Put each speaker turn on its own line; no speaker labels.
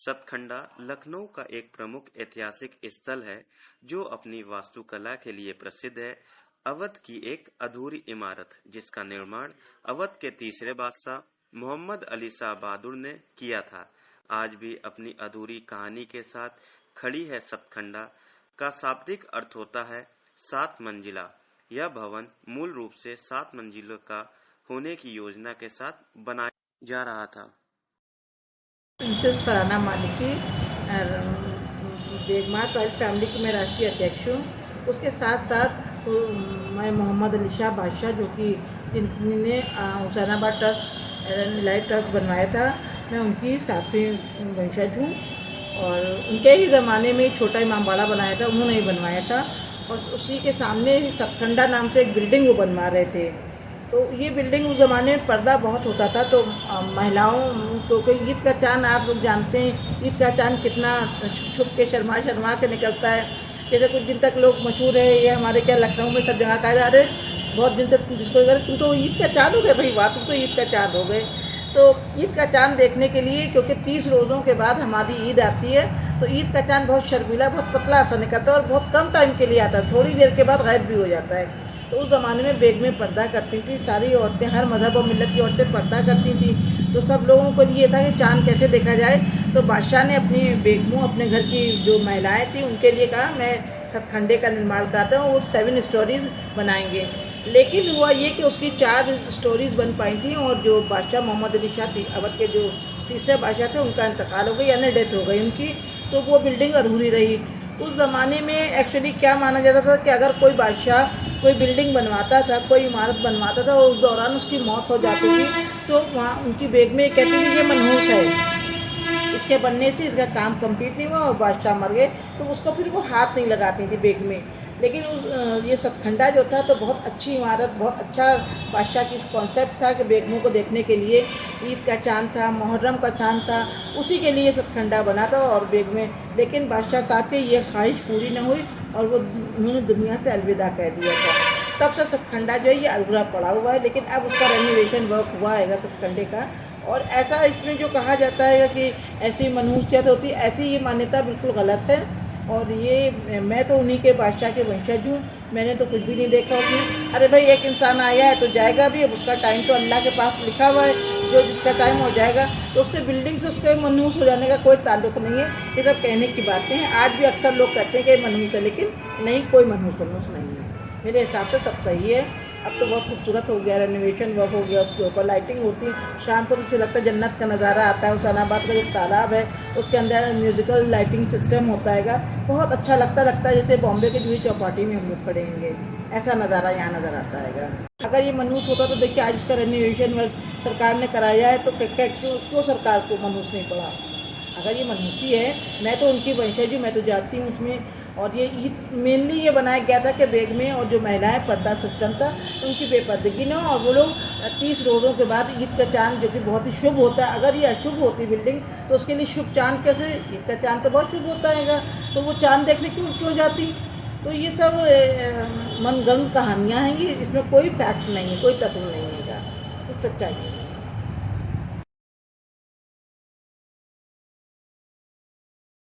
सतखंडा लखनऊ का एक प्रमुख ऐतिहासिक स्थल है जो अपनी वास्तुकला के लिए प्रसिद्ध है। अवध की एक अधूरी इमारत जिसका निर्माण अवध के तीसरे बादशाह मोहम्मद अली शाह बहादुर ने किया था, आज भी अपनी अधूरी कहानी के साथ खड़ी है। सतखंडा का शाब्दिक अर्थ होता है 7 मंजिला। यह भवन मूल रूप से 7 मंजिलों का होने की योजना के साथ बनाया जा रहा था।
प्रिंसेस फरहाना मालिकी बेगमात रॉयल फैमिली की मैं राष्ट्रीय अध्यक्ष हूँ। उसके साथ साथ मैं मोहम्मद अली शाह बादशाह जो कि जिन्होंने हुसैनाबाद ट्रस्ट लाइट ट्रस्ट बनवाया था, मैं उनकी 7वीं वंशज हूँ। और उनके ही ज़माने में छोटा इमाम बाड़ा बनाया था, उन्होंने ही बनवाया था। और उसी के सामने सतखंडा नाम से एक बिल्डिंग वो बनवा रहे थे। तो ये बिल्डिंग उस ज़माने में पर्दा बहुत होता था, तो महिलाओं को कोई ईद का चांद, आप लोग जानते हैं ईद का चांद कितना छुप छुप के शर्मा के निकलता है। जैसे कुछ दिन तक लोग मशहूर है, ये हमारे क्या लखनऊ में सब जगह कहा जा रहे बहुत दिन से जिसको तुम तो ईद का चांद हो गए भाई, वाह तुम तो ईद का चांद हो गए। तो ईद का चांद देखने के लिए, क्योंकि 30 रोज़ों के बाद हमारी ईद आती है, तो ईद का चांद बहुत शर्मीला, बहुत पतला सा निकलता है और बहुत कम टाइम के लिए आता है, थोड़ी देर के बाद गायब भी हो जाता है। तो उस ज़माने में बेग में पर्दा करती थी सारी औरतें, हर मज़हब और मिलत की औरतें पर्दा करती थी। तो सब लोगों को ये था कि चांद कैसे देखा जाए, तो बादशाह ने अपनी बेगमों, अपने घर की जो महिलाएं थी, उनके लिए कहा मैं सतखंडे का निर्माण कराता हूँ, वो 7 स्टोरीज बनाएंगे। लेकिन हुआ ये कि उसकी 4 स्टोरीज बन पाई थी, और जो बादशाह मोहम्मद अली शाह अवध के जो तीसरे बादशाह थे, उनका इंतकाल हो गई, यानी डेथ हो गई उनकी, तो वो बिल्डिंग अधूरी रही। उस ज़माने में एक्चुअली क्या माना जाता था कि अगर कोई बादशाह कोई बिल्डिंग बनवाता था, कोई इमारत बनवाता था और उस दौरान उसकी मौत हो जाती थी, तो वहाँ उनकी बेग में कहती थी ये मनहूस है, इसके बनने से इसका काम कंप्लीट नहीं हुआ और बादशाह मर गए, तो उसको फिर वो हाथ नहीं लगाती थी बेग में। लेकिन ये सतखंडा जो था तो बहुत अच्छी इमारत, बहुत अच्छा बादशाह की कॉन्सेप्ट था कि बेगमों को देखने के लिए ईद का चांद था, मुहर्रम का चांद था, उसी के लिए सतखंडा बना था और बेग में। लेकिन बादशाह साहब की ये ख्वाहिश पूरी न हुई और वो उन्होंने दुनिया से अलविदा कह दिया था। तब से सतखंडा जो है ये अधूरा पड़ा हुआ है, लेकिन अब उसका रेनोवेशन वर्क हुआ है सतखंडे का। और ऐसा इसमें जो कहा जाता है कि ऐसी मनहूसियत होती है, ऐसी ये मान्यता बिल्कुल गलत है। और ये मैं तो उन्हीं के बादशाह के वंशज हूँ, मैंने तो कुछ भी नहीं देखा उसमें। अरे भाई, एक इंसान आया है तो जाएगा भी, अब उसका टाइम तो अल्लाह के पास लिखा हुआ है, जो जिसका टाइम हो जाएगा। तो उससे बिल्डिंग से उसके मनहूस हो जाने का कोई ताल्लुक नहीं है। ये सब कहने की बातें हैं। आज भी अक्सर लोग कहते हैं कि मनहूस है, लेकिन नहीं, कोई मनहूस नहीं है। मेरे हिसाब से सब सही है। अब तो बहुत खूबसूरत हो गया, रेनोवेशन वर्क हो गया, उसके ऊपर लाइटिंग होती है, शाम को तो मुझे लगता है जन्नत का नज़ारा आता है। हुसैनाबाद का जो तालाब है उसके अंदर म्यूज़िकल लाइटिंग सिस्टम होता है, बहुत अच्छा लगता है जैसे बॉम्बे के जूही चौपाटी में हम लोग खड़े होंगे, ऐसा नज़ारा यहाँ नज़र आता है। अगर ये मनहूस होता तो देखिए आज इसका रेनोवेशन वर्क सरकार ने कराया है, तो क्यों सरकार को मनहूस नहीं पड़ा। अगर ये मनहूसी है, मैं तो उनकी वंशज हूँ, मैं तो जाती हूँ उसमें। और ये मेनली ये बनाया गया था कि बेग में और जो महिलाएं, पर्दा सिस्टम था, उनकी बेपर्दगी न हो और वो लोग 30 रोज़ों के बाद ईद का चांद, जो कि बहुत ही शुभ होता है, अगर ये अशुभ होती बिल्डिंग तो उसके लिए शुभ चांद कैसे, ईद का चांद तो बहुत शुभ होता है, तो वो चांद देखने क्यों जाती। तो ये सब मनगढ़ंत कहानियाँ हैं, ये इसमें कोई फैक्ट नहीं है, कोई तत्व नहीं है, कुछ सच्चाई है।